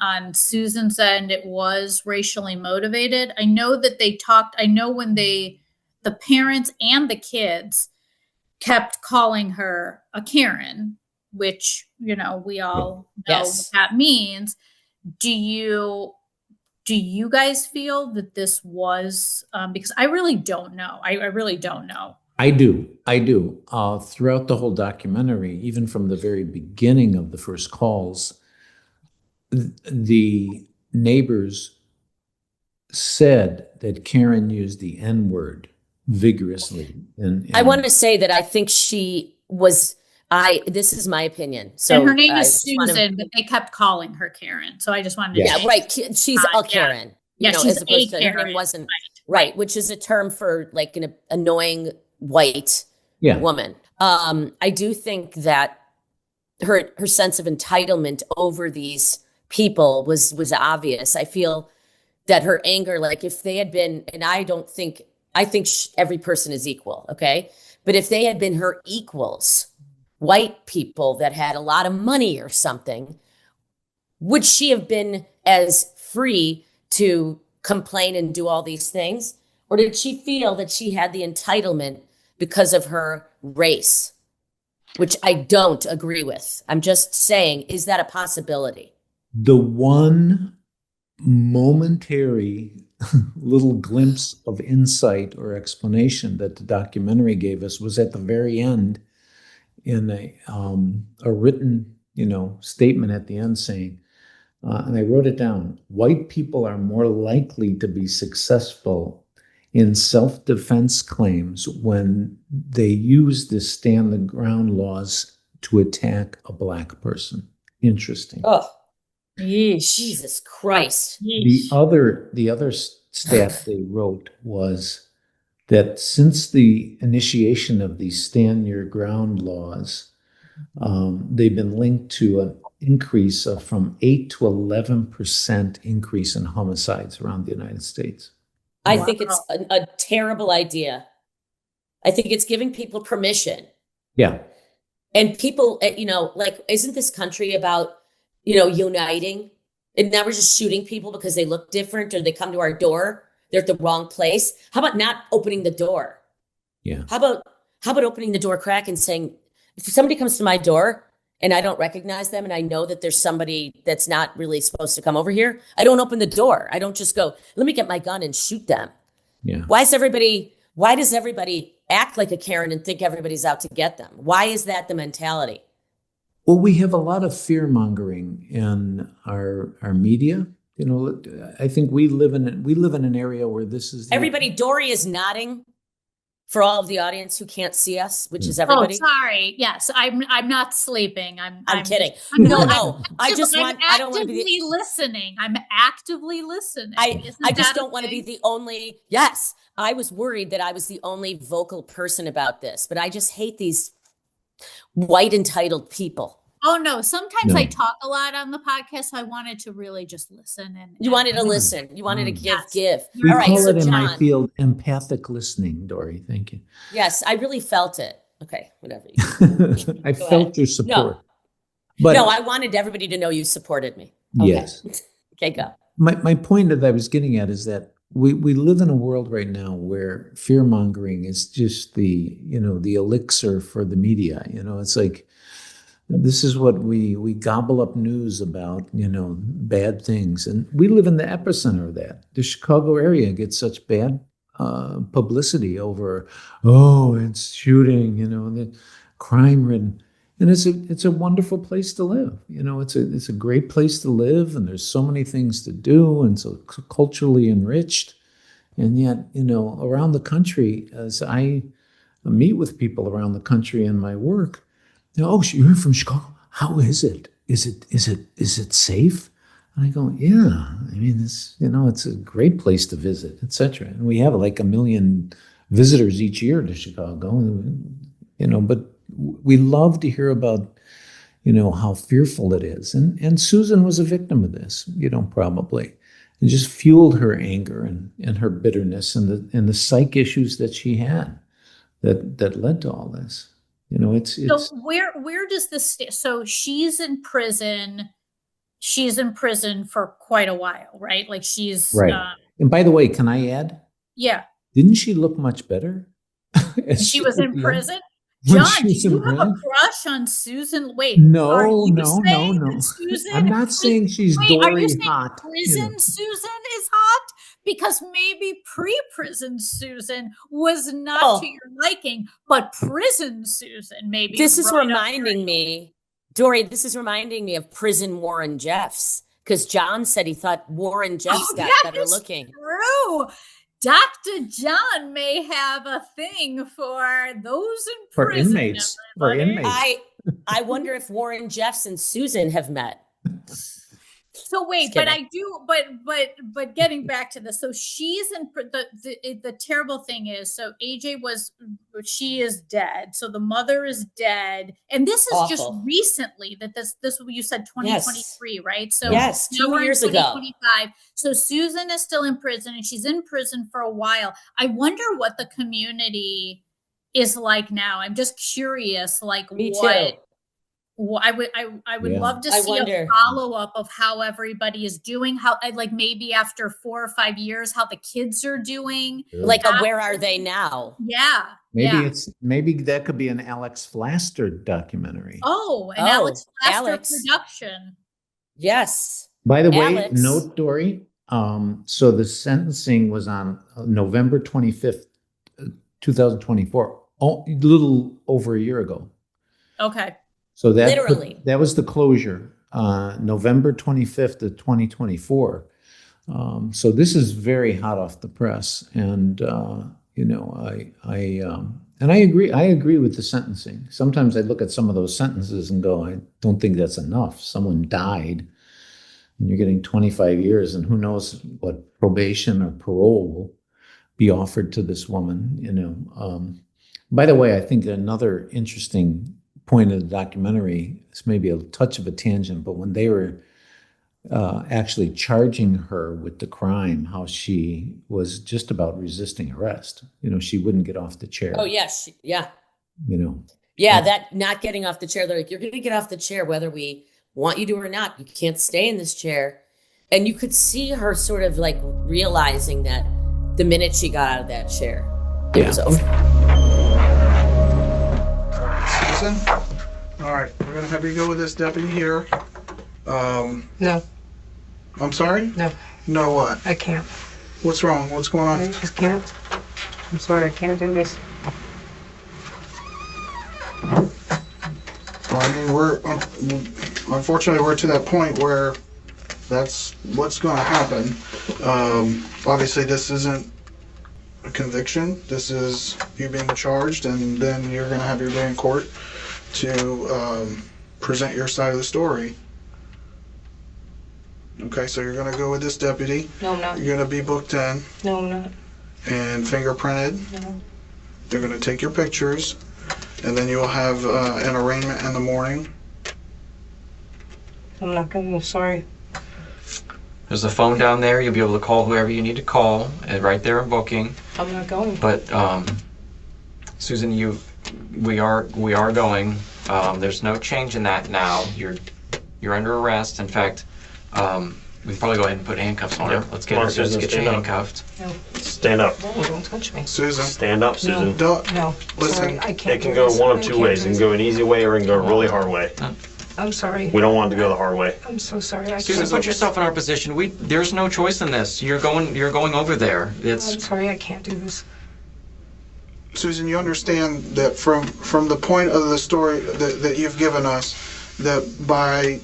on Susan's end it was racially motivated? I know that they talked. I know when the parents and the kids kept calling her a Karen, which we all know what that means. Do you guys feel that this was because I really don't know. I really don't know. I do. Throughout the whole documentary, even from the very beginning of the first calls, the neighbors said that Karen used the N-word vigorously. I want to say that I think she was. This is my opinion. So and her name is Susan, but they kept calling her Karen. So I just wanted to. Yeah, right. She's a Karen. Yeah, she's as opposed a to Karen. her name wasn't right, which is a term for like an annoying white woman. I do think that her sense of entitlement over these people was obvious. I feel that her anger, like if they had been, and I think every person is equal, okay? But if they had been her equals, white people that had a lot of money or something, would she have been as free to complain and do all these things? Or did she feel that she had the entitlement because of her race, which I don't agree with? I'm just saying, is that a possibility? The one momentary little glimpse of insight or explanation that the documentary gave us was at the very end in a written, statement at the end saying, and I wrote it down, white people are more likely to be successful in self-defense claims when they use the stand the ground laws to attack a black person. Interesting. Oh, Jesus Christ. The other stat they wrote was that since the initiation of these stand your ground laws, they've been linked to an increase of from 8 to 11% increase in homicides around the United States. I think it's a terrible idea. I think it's giving people permission. Yeah. And people, isn't this country about, uniting? And now we're just shooting people because they look different or they come to our door. They're at the wrong place. How about not opening the door? Yeah. How about opening the door crack and saying, if somebody comes to my door and I don't recognize them and I know that there's somebody that's not really supposed to come over here, I don't open the door. I don't just go, let me get my gun and shoot them. Yeah. Why does everybody act like a Karen and think everybody's out to get them? Why is that the mentality? Well, we have a lot of fear mongering in our media. I think we live in an area where this is everybody. Dori is nodding for all of the audience who can't see us, which is everybody. Oh, sorry. Yes, I'm not sleeping. I'm kidding. I don't want to be listening. I'm actively listening. I just don't want to be the only. Yes, I was worried that I was the only vocal person about this, but I just hate these white entitled people. Oh no! Sometimes I talk a lot on the podcast. So I wanted to really just listen. You wanted to listen. You wanted to give. We call it in my field empathic listening, Dori. Thank you. Yes, I really felt it. Okay, whatever. I felt your support. But I wanted everybody to know you supported me. Okay. Yes. Okay, go. My point that I was getting at is that we live in a world right now where fear mongering is just the elixir for the media. It's like, this is what we gobble up news about, bad things. And we live in the epicenter of that. The Chicago area gets such bad publicity over, it's shooting, the crime ridden. And it's a wonderful place to live. It's a great place to live, and there's so many things to do, and so culturally enriched. And yet, around the country, as I meet with people around the country in my work, you're from Chicago. How is it? Is it safe? And I go, yeah. I mean, it's a great place to visit, etc. And we have like 1 million visitors each year to Chicago, but we love to hear about, how fearful it is. And Susan was a victim of this, probably. It just fueled her anger and her bitterness and the psych issues that she had that led to all this. You know, it's So where does this so she's in prison. She's in prison for quite a while, right? Like she's right. And by the way, can I add? Yeah. Didn't she look much better? She was in prison. When John, she do was in you have a prison? crush on Susan? Wait, No, are you no, saying no. that Susan? I'm not saying she's Wait, are you Dori saying hot. prison Susan is hot? Because maybe pre-prison Susan was not to your liking, but prison Susan maybe. This is right up reminding me, Dori, this is reminding me of prison Warren Jeffs, because John said he thought Warren Jeffs got that better is looking. True. Dr. John may have a thing for those in For prison. inmates. For inmates. I wonder if Warren Jeffs and Susan have met. So wait, but I do, but getting back to this, so she's in the terrible thing is, so AJ she is dead, so the mother is dead, and this is just recently that this you said 2023, right? So yes, 2 years ago. 2025. So Susan is still in prison, and she's in prison for a while. I wonder what the community is like now. I'm just curious, like Me what. too. Well, I would love to see a follow-up of how everybody is doing, how like maybe after 4 or 5 years, how the kids are doing. Like where are they now? Yeah. Maybe that could be an Alex Flaster documentary. Oh, an Alex Flaster production. Yes. By the way, note, Dori, so the sentencing was on November 25th, 2024, a little over a year ago. Okay. So that literally that was the closure, November 25th of 2024. So this is very hot off the press, and you know, I agree with the sentencing. Sometimes I look at some of those sentences and go, I don't think that's enough. Someone died, and you're getting 25 years, and who knows what probation or parole will be offered to this woman. You know. By the way, I think another interesting point of the documentary, it's maybe a touch of a tangent, but when they were actually charging her with the crime, how she was just about resisting arrest. You know, she wouldn't get off the chair. Oh, yes. Yeah. You know. Yeah, that not getting off the chair. They're like, you're going to get off the chair whether we want you to or not. You can't stay in this chair. And you could see her sort of like realizing that the minute she got out of that chair, it was over. Susan? All right, we're gonna have you go with this deputy here. No. I'm sorry? No. No what? I can't. What's wrong? What's going on? I just can't. I'm sorry, I can't do this. Well, I mean, unfortunately, we're to that point where that's what's gonna happen. Obviously, this isn't a conviction. This is you being charged, and then you're gonna have your day in court to present your side of the story. Okay, so you're gonna go with this deputy. No, I'm not. You're gonna be booked in No, I'm not. and fingerprinted. No. They're gonna take your pictures, and then you'll have an arraignment in the morning. I'm not going. I'm sorry. There's a phone down there. You'll be able to call whoever you need to call, right there in booking. I'm not going. But Susan, we are going. There's no change in that now. You're under arrest. In fact, we can probably go ahead and put handcuffs on her. Let's get her. Let's get you handcuffed. No. Stand up. No, don't touch me. Susan. Stand up, Susan. No. Listen. Sorry, I can't. It can go one of two ways. It can go an easy way or it can go a really hard way. I'm sorry. We don't want it to go the hard way. I'm so sorry. Susan, put yourself in our position. There's no choice in this. You're going over there. I'm sorry, I can't do this. Susan, you understand that from the point of the story that you've given us, that by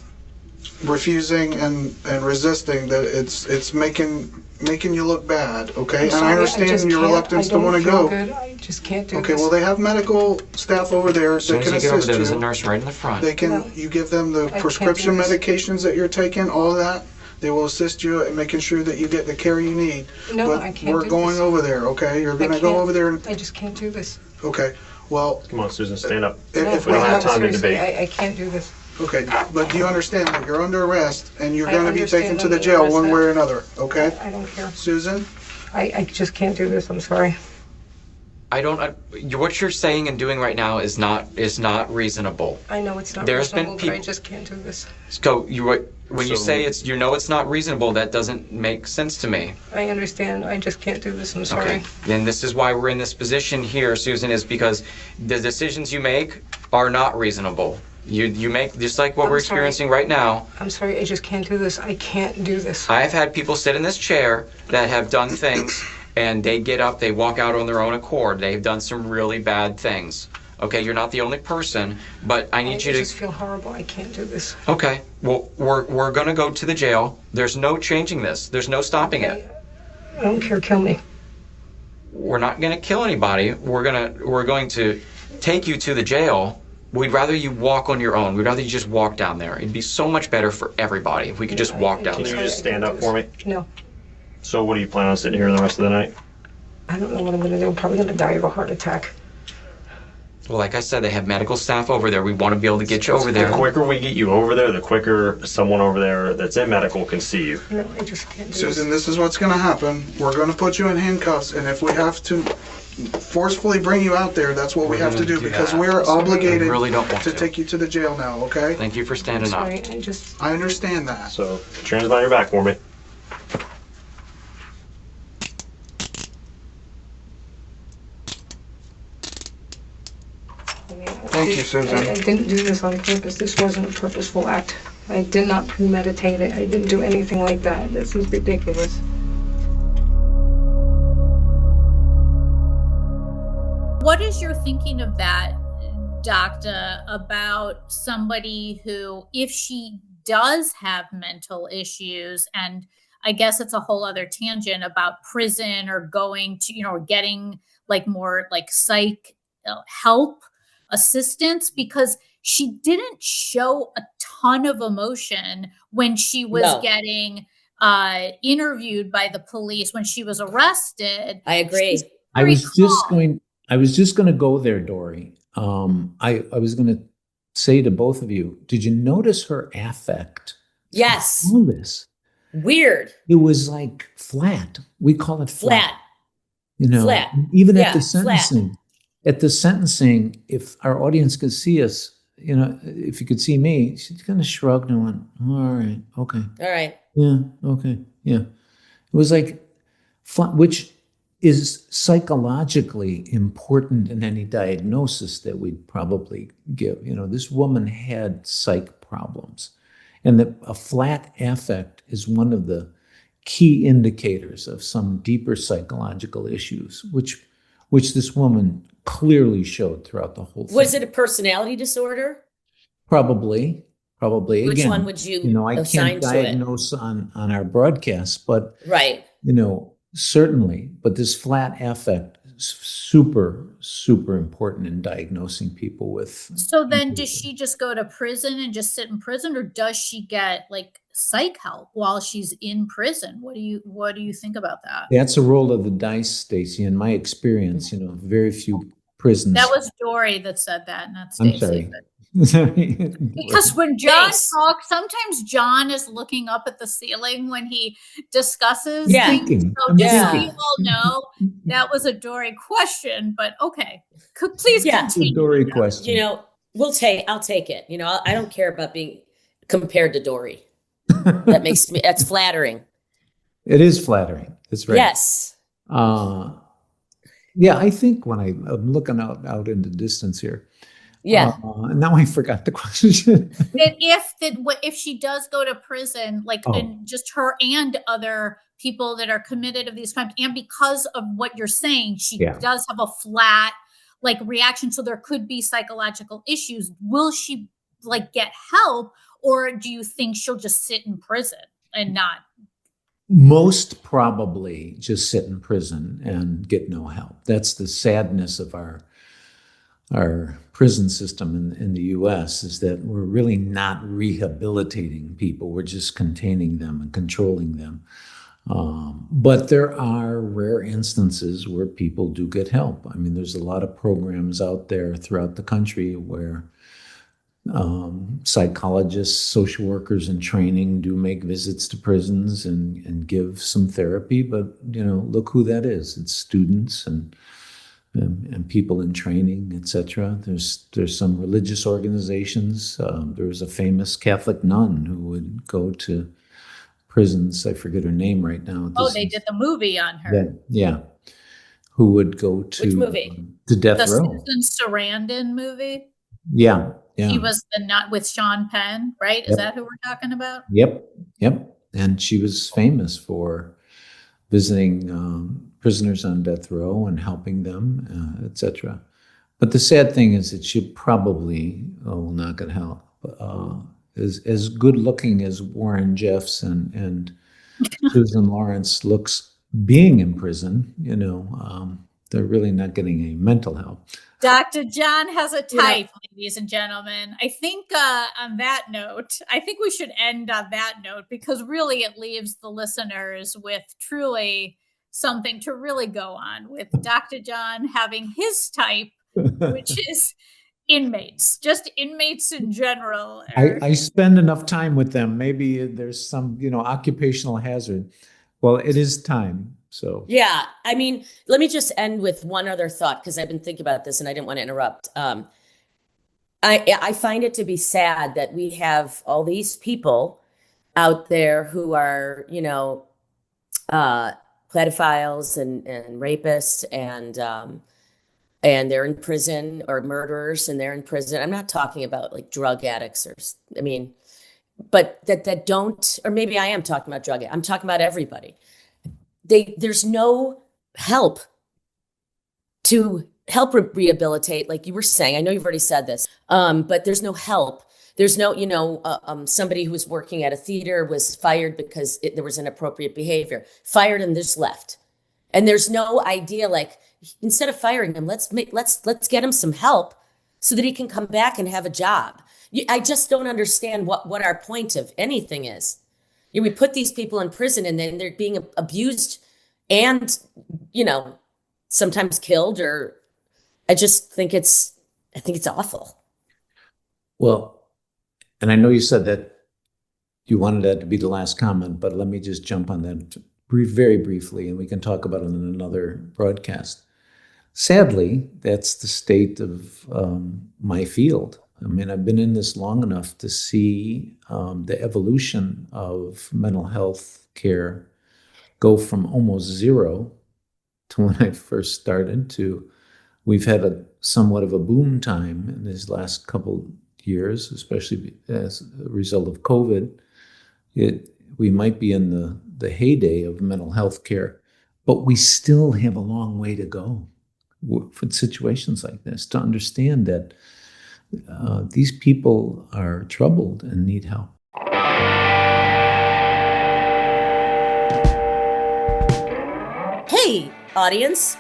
refusing and resisting, that it's making you look bad, okay? And I understand your reluctance to want to go. Good. I just can't do Okay, this. well, they have medical staff over there As soon that as can you get over assist there, there's a you. nurse right in the front. They can, No. you give them the can't prescription do this. medications that you're taking, all of that. They will assist you in making sure that you get the care you need. No, But I can't we're do going this. over there, okay? You're I gonna go can't. over there and, I just can't do this. okay, well, Come on, Susan, stand up. if we we don't have have, time to Seriously, debate. I can't do this. okay, but do you understand that you're under arrest and you're I gonna be understand taken to the I'm jail under one arrest. way or another, okay? I don't care. Susan? I just can't do this. I'm sorry. what you're saying and doing right now is not reasonable. I know it's not There's reasonable, been people. but I just can't do this. So when you say it's not reasonable, that doesn't make sense to me. I understand. I just can't do this. I'm sorry. Okay. Then this is why we're in this position here, Susan, is because the decisions you make are not reasonable. You make, just like what we're experiencing right now. I'm sorry. I just can't do this. I can't do this. I've had people sit in this chair that have done things, and they get up, they walk out on their own accord. They've done some really bad things. Okay, you're not the only person, but I need you to. I just feel horrible. I can't do this. Okay, well, we're gonna go to the jail. There's no changing this. There's no stopping it. I don't care. Kill me. We're not gonna kill anybody. We're going to take you to the jail. We'd rather you walk on your own. We'd rather you just walk down there. It'd be so much better for everybody if we could just walk down there. Can you just stand up for me? No. So what do you plan on sitting here the rest of the night? I don't know what I'm going to do. I'm probably going to die of a heart attack. Well, like I said, they have medical staff over there. We want to be able to get you over there. The quicker we get you over there, the quicker someone over there that's in medical can see you. No, I just can't do Susan, this is what's going to happen. We're going to put you in handcuffs, and if we have to forcefully bring you out there, that's what we have to do, because we are obligated to take you to the jail now, okay? Thank you for standing up. I understand that. So, put your hands behind your back for me. Thank you, Susan. I didn't do this on purpose. This wasn't a purposeful act. I did not premeditate it. I didn't do anything like that. This is ridiculous. What is your thinking of that, Doctor, about somebody who, if she does have mental issues, and I guess it's a whole other tangent about prison or going to, or getting like more like psych help, assistance, because she didn't show a ton of emotion when she was getting interviewed by the police, when she was arrested. I agree. I was just going to go there, Dori. I was going to say to both of you, did you notice her affect? Yes. All this. Weird. It was like flat. We call it flat. Flat. Even at the sentencing. Flat. At the sentencing, if our audience could see us, if you could see me, she's kind of shrugged and went, all right, okay. All right. Yeah, okay, yeah. It was like flat, which is psychologically important in any diagnosis that we'd probably give. This woman had psych problems, and that a flat affect is one of the key indicators of some deeper psychological issues, which this woman clearly showed throughout the whole thing. Was it a personality disorder? Probably. Which Again, one would you I assign can't diagnose on our broadcast, but right. Certainly, but this flat affect is super, super important in diagnosing people with. So then does she just go to prison and just sit in prison, or does she get like psych help while she's in prison? What do you think about that? That's a roll of the dice, Stacey. In my experience, very few prisons. That was Dori that said that, not Stacey. I'm sorry. Because when John talks, sometimes John is looking up at the ceiling when he discusses things. So just so you all know, that was a Dori question, but okay. Please continue. A Dori question. I'll take it. I don't care about being compared to Dori. That's flattering. It is flattering. That's right. Yes. I think when I'm looking out into distance here. Yeah. Now I forgot the question. If she does go to prison, and just her and other people that are committed of these crimes, and because of what you're saying, she does have a flat reaction, so there could be psychological issues. Will she get help, or do you think she'll just sit in prison and not? Most probably just sit in prison and get no help. That's the sadness of our prison system in the U.S. is that we're really not rehabilitating people. We're just containing them and controlling them. But there are rare instances where people do get help. I mean, there's a lot of programs out there throughout the country where psychologists, social workers in training do make visits to prisons and give some therapy. But, look who that is. It's students and and people in training, etc. There's some religious organizations. There was a famous Catholic nun who would go to prisons. I forget her name right now. Oh, they did the movie on her. Yeah. Who would go to Which movie? To death The row. Susan Sarandon movie. Yeah. She was the nut with Sean Penn, right? Is that who we're talking about? Yep. And she was famous for visiting prisoners on death row and helping them, etc. But the sad thing is that she probably, will not get help. As good looking as Warren Jeffs and Susan Lawrence looks being in prison, they're really not getting any mental help. Dr. John has a type, ladies and gentlemen. I think on that note, I think we should end on that note, because really it leaves the listeners with truly something to really go on with Dr. John having his type, which is inmates, just inmates in general. I spend enough time with them. Maybe there's some, occupational hazard. Well, it is time. So yeah, I mean, let me just end with one other thought, because I've been thinking about this and I didn't want to interrupt. I find it to be sad that we have all these people out there who are, pedophiles and rapists and they're in prison, or murderers and they're in prison. I'm not talking about like drug addicts but that don't, or maybe I am talking about drug addicts. I'm talking about everybody. There's no help to help rehabilitate, like you were saying. I know you've already said this, but there's no help. There's no, somebody who was working at a theater was fired because there was inappropriate behavior, fired and just left. And there's no idea, like, instead of firing him, let's get him some help so that he can come back and have a job. I just don't understand what our point of anything is. We put these people in prison and then they're being abused and, sometimes killed, or I just think it's awful. Well, and I know you said that you wanted that to be the last comment, but let me just jump on that very briefly, and we can talk about it in another broadcast. Sadly, that's the state of my field. I mean, I've been in this long enough to see the evolution of mental health care go from almost zero to when I first started to we've had somewhat of a boom time in these last couple years, especially as a result of COVID. We might be in the heyday of mental health care, but we still have a long way to go for situations like this to understand that these people are troubled and need help. Hey, audience,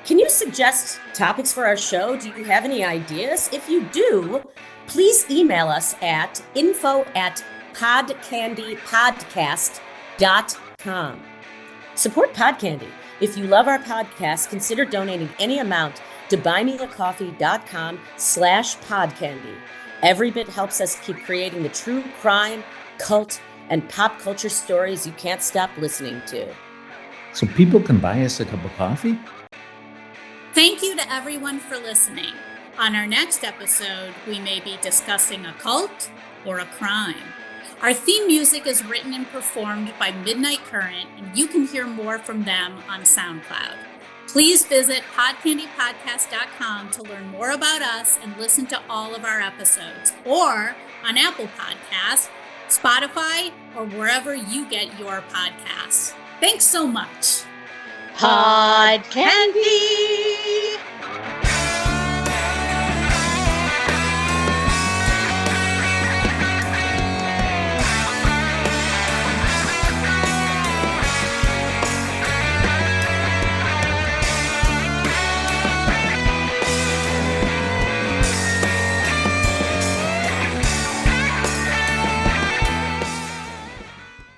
can you suggest topics for our show? Do you have any ideas? If you do, please email us at info@podcandypodcast.com. Support Podcandy. If you love our podcast, consider donating any amount to buymeacoffee.com/podcandy. Every bit helps us keep creating the true crime, cult, and pop culture stories you can't stop listening to. So people can buy us a cup of coffee? Thank you to everyone for listening. On our next episode, we may be discussing a cult or a crime. Our theme music is written and performed by Midnight Current, and you can hear more from them on SoundCloud. Please visit podcandypodcast.com to learn more about us and listen to all of our episodes, or on Apple Podcasts, Spotify, or wherever you get your podcasts. Thanks so much. Pod Candy!